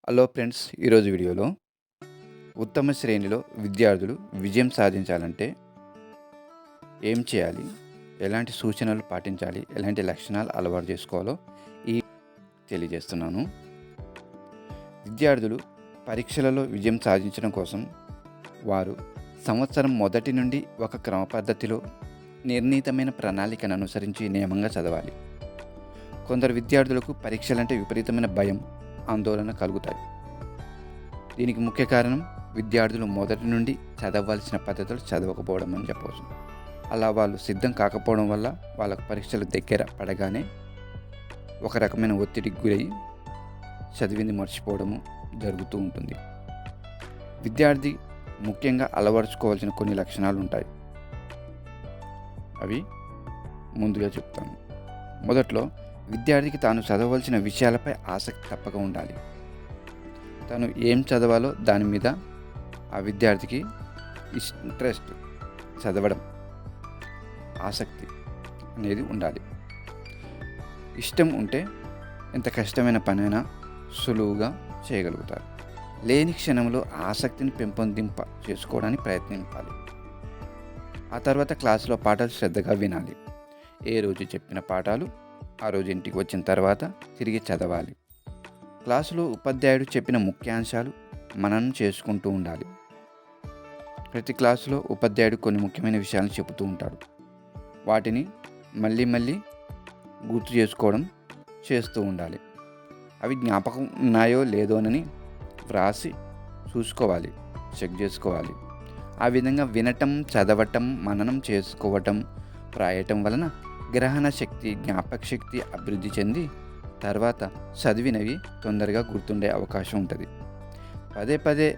Hello friends, ఈరోజు వీడియోలో ఉత్తమ శ్రేణిలో విద్యార్థులు విజయం సాధించాలంటే ఏం చేయాలి, ఎలాంటి సూచనలు పాటించాలి, ఎలాంటి లక్షణాలు అలవాటు చేసుకోవాలో ఈ తెలియజేస్తున్నాను. విద్యార్థులు పరీక్షలలో విజయం సాధించడం కోసం వారు సంవత్సరం మొదటి నుండి ఒక క్రమ పద్ధతిలో నిర్ణీతమైన ప్రణాళికను అనుసరించి నియమంగా చదవాలి. కొందరు విద్యార్థులకు పరీక్షలంటే విపరీతమైన భయం, ఆందోళన కలుగుతాయి. దీనికి ముఖ్య కారణం విద్యార్థులు మొదటి నుండి చదవవలసిన పద్ధతులు చదవకపోవడం అని చెప్పవచ్చు. అలా వాళ్ళు సిద్ధం కాకపోవడం వల్ల వాళ్ళకు పరీక్షలు దగ్గర పడగానే ఒక రకమైన ఒత్తిడికి గురై చదివింది మర్చిపోవడము జరుగుతూ ఉంటుంది. విద్యార్థి ముఖ్యంగా అలవరుచుకోవాల్సిన కొన్ని లక్షణాలు ఉంటాయి. అవి ముందుగా చెప్తాను. మొదట్లో విద్యార్థికి తాను చదవవలసిన విషయాలపై ఆసక్తి తప్పక ఉండాలి. తను ఏం చదవాలో దాని మీద ఆ విద్యార్థికి ఇంట్రెస్ట్, చదవడం ఆసక్తి అనేది ఉండాలి. ఇష్టం ఉంటే ఎంత కష్టమైన పనైనా సులువుగా చేయగలుగుతారు. లేని క్షణంలో ఆసక్తిని పెంపొందింప చేసుకోవడానికి ప్రయత్నించాలి. ఆ తర్వాత క్లాసులో పాఠాలు శ్రద్ధగా వినాలి. ఏ రోజు చెప్పిన పాఠాలు ఆ రోజు ఇంటికి వచ్చిన తర్వాత తిరిగి చదవాలి. క్లాసులో ఉపాధ్యాయుడు చెప్పిన ముఖ్యాంశాలు మననం చేసుకుంటూ ఉండాలి. ప్రతి క్లాసులో ఉపాధ్యాయుడు కొన్ని ముఖ్యమైన విషయాలను చెబుతూ ఉంటాడు. వాటిని మళ్ళీ మళ్ళీ గుర్తు చేసుకోవడం చేస్తూ ఉండాలి. అవి జ్ఞాపకం ఉన్నాయో లేదోనని వ్రాసి చూసుకోవాలి, చెక్ చేసుకోవాలి. ఆ విధంగా వినటం, చదవటం, మననం చేసుకోవటం, రాయటం వలన గ్రహణ శక్తి, జ్ఞాపక శక్తి అభివృద్ధి చెంది తర్వాత చదివినవి తొందరగా గుర్తుండే అవకాశం ఉంటుంది. పదే పదే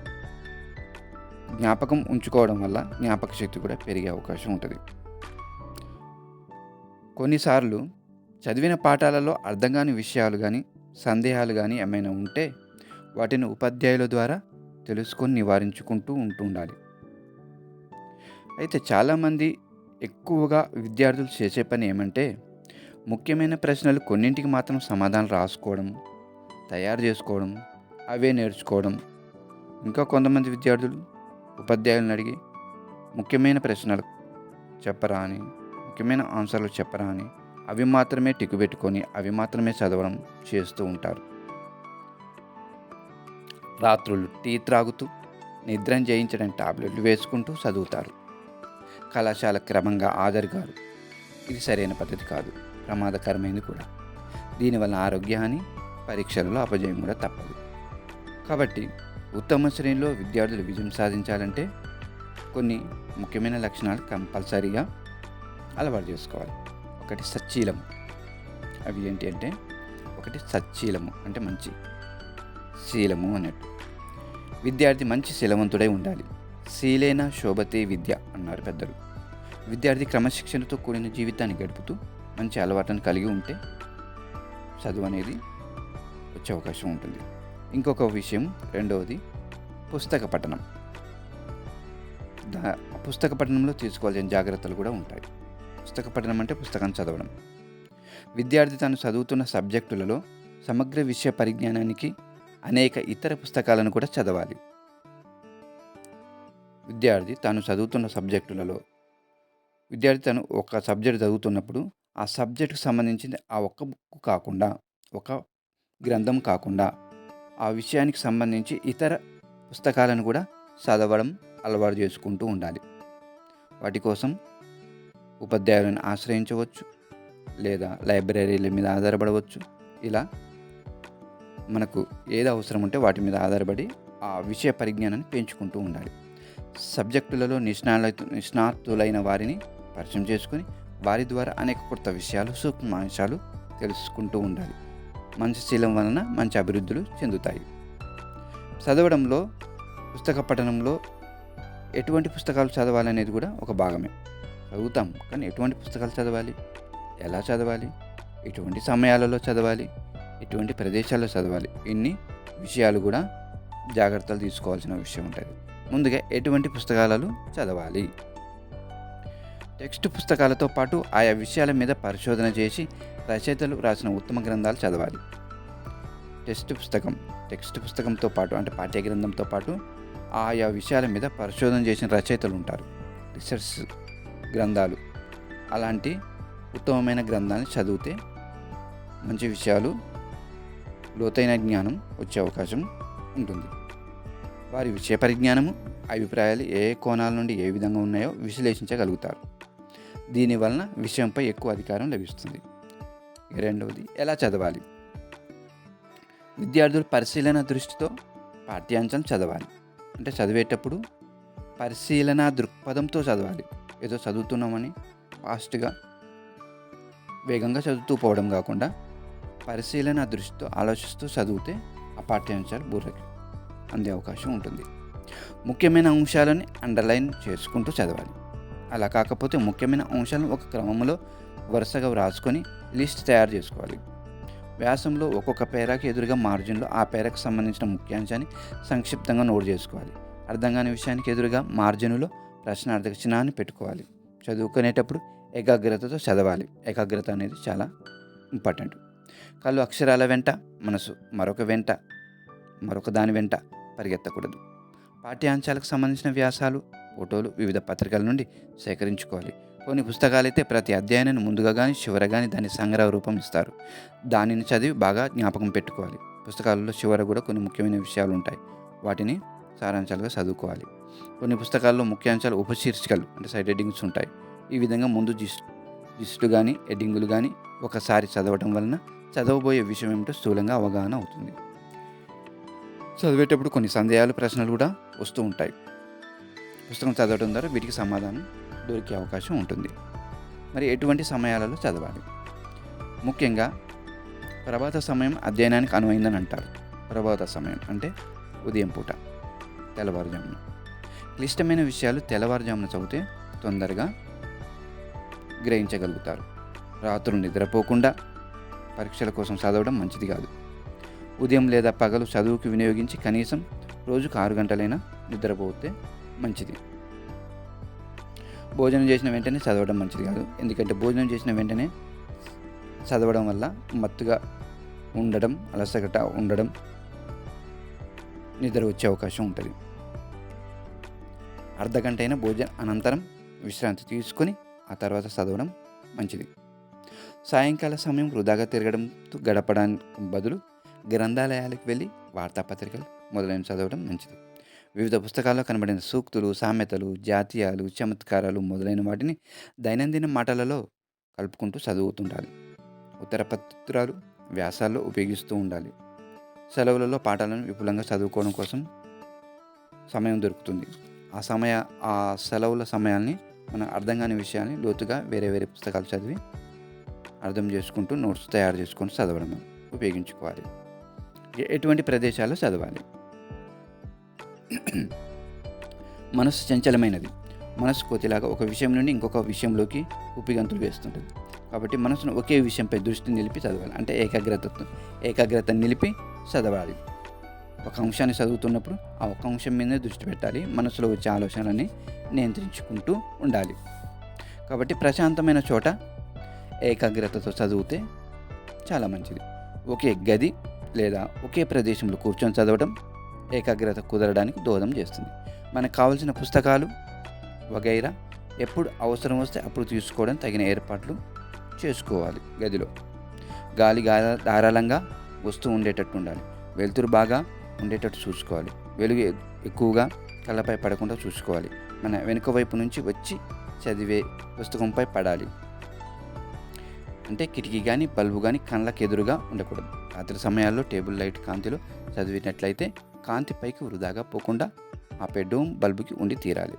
జ్ఞాపకం ఉంచుకోవడం వల్ల జ్ఞాపక శక్తి కూడా పెరిగే అవకాశం ఉంటుంది. కొన్నిసార్లు చదివిన పాఠాలలో అర్థం కాని విషయాలు కానీ, సందేహాలు కానీ ఏమైనా ఉంటే వాటిని ఉపాధ్యాయుల ద్వారా తెలుసుకొని నివారించుకుంటూ ఉండాలి. అయితే చాలామంది ఎక్కువగా విద్యార్థులు చేసే పని ఏమంటే, ముఖ్యమైన ప్రశ్నలు కొన్నింటికి మాత్రం సమాధానం రాసుకోవడం, తయారు చేసుకోవడం, అవే నేర్చుకోవడం. ఇంకా కొంతమంది విద్యార్థులు ఉపాధ్యాయులను అడిగి ముఖ్యమైన ప్రశ్నలు చెప్పరా అని, ముఖ్యమైన ఆన్సర్లు చెప్పరా అని అవి మాత్రమే టిక్కు పెట్టుకొని అవి మాత్రమే చదవడం చేస్తూ ఉంటారు. రాత్రులు టీ త్రాగుతూ, నిద్రను జయించడానికి టాబ్లెట్లు వేసుకుంటూ చదువుతారు. కళాశాల క్రమంగా హాజరుగారు. ఇది సరైన పద్ధతి కాదు, ప్రమాదకరమైనది కూడా. దీనివల్ల ఆరోగ్యహాని, పరీక్షలలో అపజయం కూడా తప్పదు. కాబట్టి ఉత్తమ శ్రేణిలో విద్యార్థులు విజయం సాధించాలంటే కొన్ని ముఖ్యమైన లక్షణాలు కంపల్సరీగా అలవాటు చేసుకోవాలి. ఒకటి సచ్చీలము. అవి ఏంటి అంటే, ఒకటి సచ్చీలము అంటే మంచి శీలము అన్నట్టు. విద్యార్థి మంచి శీలవంతుడై ఉండాలి. శీలేన శోభతే విద్య అన్నారు పెద్దలు. విద్యార్థి క్రమశిక్షణతో కూడిన జీవితాన్ని గడుపుతూ మంచి అలవాటును కలిగి ఉంటే చదువు అనేది వచ్చే అవకాశం ఉంటుంది. ఇంకొక విషయం, రెండవది పుస్తక పఠనం. పుస్తక పఠనంలో తీసుకోవాల్సిన జాగ్రత్తలు కూడా ఉంటాయి. పుస్తక పఠనం అంటే పుస్తకాన్ని చదవడం. విద్యార్థి తాను చదువుతున్న సబ్జెక్టులలో సమగ్ర విషయ పరిజ్ఞానానికి అనేక ఇతర పుస్తకాలను కూడా చదవాలి. విద్యార్థి తాను చదువుతున్న సబ్జెక్టులలో తను ఒక సబ్జెక్ట్ చదువుతున్నప్పుడు ఆ సబ్జెక్టుకు సంబంధించింది ఆ ఒక్క బుక్ కాకుండా, ఒక గ్రంథం కాకుండా ఆ విషయానికి సంబంధించి ఇతర పుస్తకాలను కూడా చదవడం అలవాటు చేసుకుంటూ ఉండాలి. వాటి కోసం ఉపాధ్యాయులను ఆశ్రయించవచ్చు, లేదా లైబ్రరీల మీద ఆధారపడవచ్చు. ఇలా మనకు ఏది అవసరం ఉంటే వాటి మీద ఆధారపడి ఆ విషయ పరిజ్ఞానాన్ని పెంచుకుంటూ ఉండాలి. సబ్జెక్టులలో నిష్ణాతులైన వారిని పరిచయం చేసుకుని వారి ద్వారా అనేక కొత్త విషయాలు, సూక్ష్మాంశాలు తెలుసుకుంటూ ఉండాలి. మంచి శీలం వలన మంచి అభివృద్ధులు చెందుతాయి. చదవడంలో, పుస్తక పఠనంలో ఎటువంటి పుస్తకాలు చదవాలనేది కూడా ఒక భాగమే. చదువుతాం, కానీ ఎటువంటి పుస్తకాలు చదవాలి, ఎలా చదవాలి, ఎటువంటి సమయాలలో చదవాలి, ఎటువంటి ప్రదేశాల్లో చదవాలి, ఇన్ని విషయాలు కూడా జాగ్రత్తలు తీసుకోవాల్సిన విషయం ఉంటుంది. ముందుగా ఎటువంటి పుస్తకాలను చదవాలి. టెక్స్ట్ పుస్తకాలతో పాటు ఆయా విషయాల మీద పరిశోధన చేసి రచయితలు రాసిన ఉత్తమ గ్రంథాలు చదవాలి. టెక్స్ట్ పుస్తకంతో పాటు అంటే పాఠ్య గ్రంథంతో పాటు ఆయా విషయాల మీద పరిశోధన చేసిన రచయితలు ఉంటారు, రీసెర్చ్ గ్రంథాలు. అలాంటి ఉత్తమమైన గ్రంథాన్ని చదివితే మంచి విషయాలు, లోతైన జ్ఞానం వచ్చే అవకాశం ఉంటుంది. వారి విషయ పరిజ్ఞానము, అభిప్రాయాలు ఏ కోణాల నుండి ఏ విధంగా ఉన్నాయో విశ్లేషించగలుగుతారు. దీనివలన విషయంపై ఎక్కువ అధికారం లభిస్తుంది. రెండవది, ఎలా చదవాలి? విద్యార్థులు పరిశీలన దృష్టితో పాఠ్యాంశాలను చదవాలి. అంటే చదివేటప్పుడు పరిశీలన దృక్పథంతో చదవాలి. ఏదో చదువుతున్నామని ఫాస్ట్గా వేగంగా చదువుతూ పోవడం కాకుండా పరిశీలన దృష్టితో ఆలోచిస్తూ చదివితే ఆ పాఠ్యాంశాలు బుర్రకి అందే అవకాశం ఉంటుంది. ముఖ్యమైన అంశాలని అండర్లైన్ చేసుకుంటూ చదవాలి. అలా కాకపోతే ముఖ్యమైన అంశాలను ఒక క్రమంలో వరుసగా వ్రాసుకొని లిస్ట్ తయారు చేసుకోవాలి. వ్యాసంలో ఒక్కొక్క పేరాకి ఎదురుగా మార్జిన్లో ఆ పేరాకు సంబంధించిన ముఖ్యాంశాన్ని సంక్షిప్తంగా నోట్ చేసుకోవాలి. అర్థం కాని విషయానికి ఎదురుగా మార్జిన్లో ప్రశ్నార్థక చిహ్నాన్ని పెట్టుకోవాలి. చదువుకునేటప్పుడు ఏకాగ్రతతో చదవాలి. ఏకాగ్రత అనేది చాలా ఇంపార్టెంట్. కళ్ళు అక్షరాల వెంట, మనసు మరొక దాని వెంట పరిగెత్తకూడదు. పాఠ్యాంశాలకు సంబంధించిన వ్యాసాలు, ఫోటోలు వివిధ పత్రికల నుండి సేకరించుకోవాలి. కొన్ని పుస్తకాలైతే ప్రతి అధ్యాయాన్ని ముందుగా కానీ చివర కానీ దాని సంగ్రహ రూపం ఇస్తారు. దానిని చదివి బాగా జ్ఞాపకం పెట్టుకోవాలి. పుస్తకాలలో చివర కూడా కొన్ని ముఖ్యమైన విషయాలు ఉంటాయి. వాటిని సారాంశాలుగా చదువుకోవాలి. కొన్ని పుస్తకాల్లో ముఖ్యాంశాలు ఉపశీర్షికలు అంటే సైడ్ హెడ్డింగ్స్ ఉంటాయి. ఈ విధంగా ముందు జిస్టు కానీ హెడ్డింగులు కానీ ఒకసారి చదవటం వలన చదవబోయే విషయం ఏమిటో స్థూలంగా అవగాహన అవుతుంది. చదివేటప్పుడు కొన్ని సందేహాలు, ప్రశ్నలు కూడా వస్తూ ఉంటాయి. పుస్తకం చదవడం ద్వారా వీటికి సమాధానం దొరికే అవకాశం ఉంటుంది. మరి ఎటువంటి సమయాలలో చదవాలి? ముఖ్యంగా ప్రభాత సమయం అధ్యయనానికి అనువైందని అంటారు. ప్రభాత సమయం అంటే ఉదయం పూట, తెల్లవారుజామున. క్లిష్టమైన విషయాలు తెల్లవారుజామున చదివితే తొందరగా గ్రహించగలుగుతారు. రాత్రులు నిద్రపోకుండా పరీక్షల కోసం చదవడం మంచిది కాదు. ఉదయం లేదా పగలు చదువుకి వినియోగించి కనీసం రోజుకు 6 గంటలైనా నిద్రపోతే మంచిది. భోజనం చేసిన వెంటనే చదవడం మంచిది కాదు. ఎందుకంటే భోజనం చేసిన వెంటనే చదవడం వల్ల మత్తుగా ఉండడం, అలసట ఉండడం, నిద్ర వచ్చే అవకాశం ఉంటుంది. అర్ధగంట అయినా భోజన అనంతరం విశ్రాంతి తీసుకొని ఆ తర్వాత చదవడం మంచిది. సాయంకాల సమయం వృధాగా తిరగడంతో గడపడానికి బదులు గ్రంథాలయాలకు వెళ్ళి వార్తాపత్రికలు మొదలైన చదవడం మంచిది. వివిధ పుస్తకాల్లో కనబడిన సూక్తులు, సామెతలు, జాతీయాలు, చమత్కారాలు మొదలైన వాటిని దైనందిన మాటలలో కలుపుకుంటూ చదువుతుండాలి. ఉత్తరపత్రాలు, వ్యాసాల్లో ఉపయోగిస్తూ ఉండాలి. సెలవులలో పాఠాలను విపులంగా చదువుకోవడం కోసం సమయం దొరుకుతుంది. ఆ సెలవుల సమయాన్ని మన అర్థం కాని విషయాన్ని లోతుగా వేరే పుస్తకాలు చదివి అర్థం చేసుకుంటూ నోట్స్ తయారు చేసుకొని చదవడం ఉపయోగించుకోవాలి. ఎటువంటి ప్రదేశాల్లో చదవాలి? మనసు చంచలమైనది. మనసు కోతిలాగా ఒక విషయం నుండి ఇంకొక విషయంలోకి ఉప్పిగంతులు వేస్తుంటుంది. కాబట్టి మనసును ఒకే విషయంపై దృష్టి నిలిపి చదవాలి. అంటే ఏకాగ్రత నిలిపి చదవాలి. ఒక అంశాన్ని చదువుతున్నప్పుడు ఆ ఒక్క అంశం మీదే దృష్టి పెట్టాలి. మనసులో వచ్చే ఆలోచనలని నియంత్రించుకుంటూ ఉండాలి. కాబట్టి ప్రశాంతమైన చోట ఏకాగ్రతతో చదివితే చాలా మంచిది. ఒకే గది లేదా ఒకే ప్రదేశంలో కూర్చొని చదవడం ఏకాగ్రత కుదరడానికి దోహదం చేస్తుంది. మనకు కావాల్సిన పుస్తకాలు వగైరా ఎప్పుడు అవసరం వస్తే అప్పుడు తీసుకోవడం తగిన ఏర్పాట్లు చేసుకోవాలి. గదిలో గాలి ధారాళంగా వస్తూ ఉండేటట్టు ఉండాలి. వెలుతురు బాగా ఉండేటట్టు చూసుకోవాలి. వెలుగు ఎక్కువగా కళ్ళపై పడకుండా చూసుకోవాలి. మన వెనుక వైపు నుంచి వచ్చి చదివే పుస్తకంపై పడాలి. అంటే కిటికీ కానీ బల్బు కానీ కళ్ళకు ఎదురుగా ఉండకూడదు. రాత్రి సమయాల్లో టేబుల్ లైట్ కాంతిలో చదివినట్లయితే కాంతి పైకి వృధాగా పోకుండా ఆ బెడ్రూమ్ బల్బుకి ఉండి తీరాలి.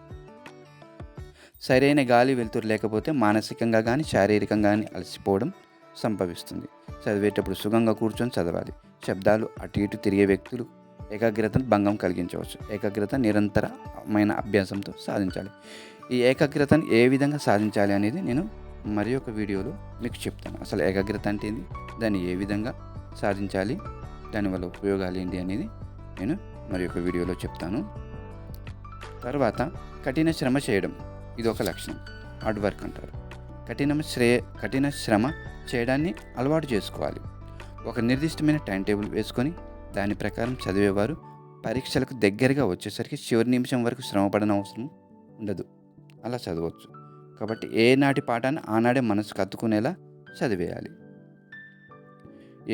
సరైన గాలి వెలుతురు లేకపోతే మానసికంగా కానీ శారీరకంగా కానీ అలసిపోవడం సంభవిస్తుంది. చదివేటప్పుడు సుఖంగా కూర్చొని చదవాలి. శబ్దాలు అటు ఇటు తిరిగే వ్యక్తులు ఏకాగ్రతను భంగం కలిగించవచ్చు. ఏకాగ్రత నిరంతరమైన అభ్యాసంతో సాధించాలి. ఈ ఏకాగ్రతను ఏ విధంగా సాధించాలి అనేది నేను మరి ఒక వీడియోలో మీకు చెప్తాను. అసలు ఏకాగ్రత అంటే ఏంటి, దాన్ని ఏ విధంగా సాధించాలి, దానివల్ల ఉపయోగాలు ఏంటి అనేది నేను మరి ఒక వీడియోలో చెప్తాను. తర్వాత కఠిన శ్రమ చేయడం, ఇది ఒక లక్షణం. హార్డ్ వర్క్ అంటారు. కఠిన శ్రమ చేయడాన్ని అలవాటు చేసుకోవాలి. ఒక నిర్దిష్టమైన టైం టేబుల్ వేసుకొని దాని ప్రకారం చదివేవారు పరీక్షలకు దగ్గరగా వచ్చేసరికి చివరి నిమిషం వరకు శ్రమపడని అవసరం ఉండదు. అలా చదవచ్చు. కాబట్టి ఏనాటి పాఠాన్ని ఆనాడే మనసుకు హత్తుకునేలా చదివేయాలి.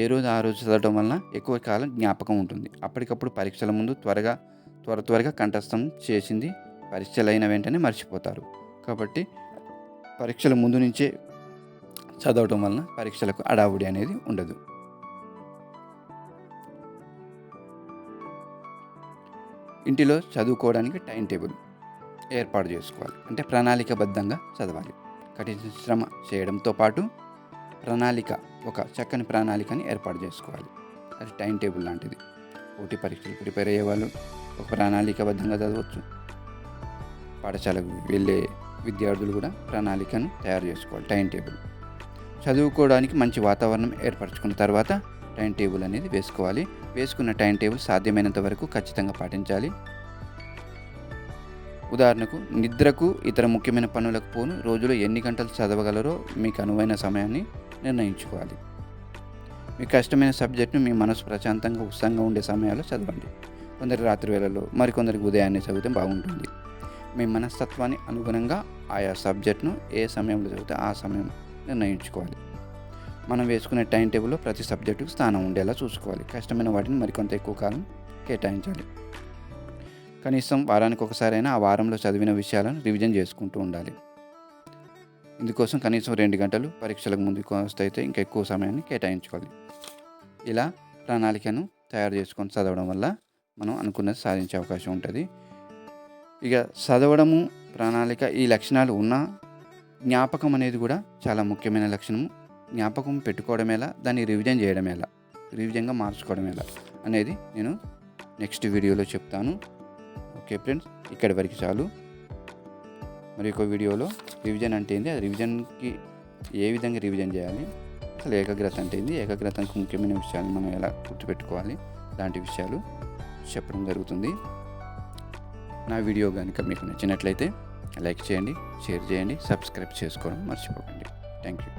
ఏ రోజు ఆ రోజు చదవడం వలన ఎక్కువ కాలం జ్ఞాపకం ఉంటుంది. అప్పటికప్పుడు పరీక్షల ముందు త్వరగా కంఠస్థం చేసింది పరీక్షలైన వెంటనే మర్చిపోతారు. కాబట్టి పరీక్షల ముందు నుంచే చదవటం వలన పరీక్షలకు హడావుడి అనేది ఉండదు. ఇంటిలో చదువుకోవడానికి టైం టేబుల్ ఏర్పాటు చేసుకోవాలి. అంటే ప్రణాళికబద్ధంగా చదవాలి. కఠిన శ్రమ చేయడంతో పాటు ఒక చక్కని ప్రణాళికని ఏర్పాటు చేసుకోవాలి. అది టైం టేబుల్ లాంటిది. పోటీ పరీక్షలు ప్రిపేర్ అయ్యే వాళ్ళు ఒక ప్రణాళికబద్ధంగా చదవచ్చు. పాఠశాలకు వెళ్ళే విద్యార్థులు కూడా ప్రణాళికను తయారు చేసుకోవాలి. టైం టేబుల్ చదువుకోవడానికి మంచి వాతావరణం ఏర్పరచుకున్న తర్వాత టైం టేబుల్ అనేది వేసుకోవాలి. వేసుకున్న టైం టేబుల్ సాధ్యమైనంత వరకు ఖచ్చితంగా పాటించాలి. ఉదాహరణకు నిద్రకు, ఇతర ముఖ్యమైన పనులకు పోను రోజులో ఎన్ని గంటలు చదవగలరో మీకు అనువైన సమయాన్ని నిర్ణయించుకోవాలి. మీకు కష్టమైన సబ్జెక్టును మీ మనసు ప్రశాంతంగా ఉత్సాహంగా ఉండే సమయాల్లో చదవండి. కొందరు రాత్రి వేళల్లో, మరికొందరికి ఉదయాన్నే చదివితే బాగుంటుంది. మీ మనస్తత్వాన్ని అనుగుణంగా ఆయా సబ్జెక్టును ఏ సమయంలో చదివితే ఆ సమయం నిర్ణయించుకోవాలి. మనం వేసుకునే టైం టేబుల్లో ప్రతి సబ్జెక్టుకు స్థానం ఉండేలా చూసుకోవాలి. కష్టమైన వాటిని మరికొంత ఎక్కువ కాలం కేటాయించాలి. కనీసం వారానికి ఒకసారైనా ఆ వారంలో చదివిన విషయాలను రివిజన్ చేసుకుంటూ ఉండాలి. ఇందుకోసం కనీసం 2 గంటలు పరీక్షలకు ముందు అయితే ఇంకా ఎక్కువ సమయాన్ని కేటాయించుకోవాలి. ఇలా ప్రణాళికను తయారు చేసుకొని చదవడం వల్ల మనం అనుకున్నది సాధించే అవకాశం ఉంటుంది. ఇక చదవడము, ప్రణాళిక ఈ లక్షణాలు ఉన్న జ్ఞాపకం అనేది కూడా చాలా ముఖ్యమైన లక్షణము. జ్ఞాపకం పెట్టుకోవడం ఎలా, దాన్ని రివిజన్ చేయడం ఎలా, రివిజన్గా మార్చుకోవడం ఎలా అనేది నేను నెక్స్ట్ వీడియోలో చెప్తాను. ఓకే ఫ్రెండ్స్, ఇక్కడి వరకు చాలు. మరి ఒక వీడియోలో రివిజన్ అంటే ఏంది, అది రివిజన్కి ఏ విధంగా రివిజన్ చేయాలి, అసలు ఏకాగ్రత అంటే ఏంది, ఏకాగ్రతకు ముఖ్యమైన విషయాలు మనం ఎలా గుర్తుపెట్టుకోవాలి, లాంటి విషయాలు చెప్పడం జరుగుతుంది. నా వీడియో కనుక మీకు నచ్చినట్లయితే లైక్ చేయండి, షేర్ చేయండి, సబ్స్క్రైబ్ చేసుకోవడం మర్చిపోకండి. Thank you.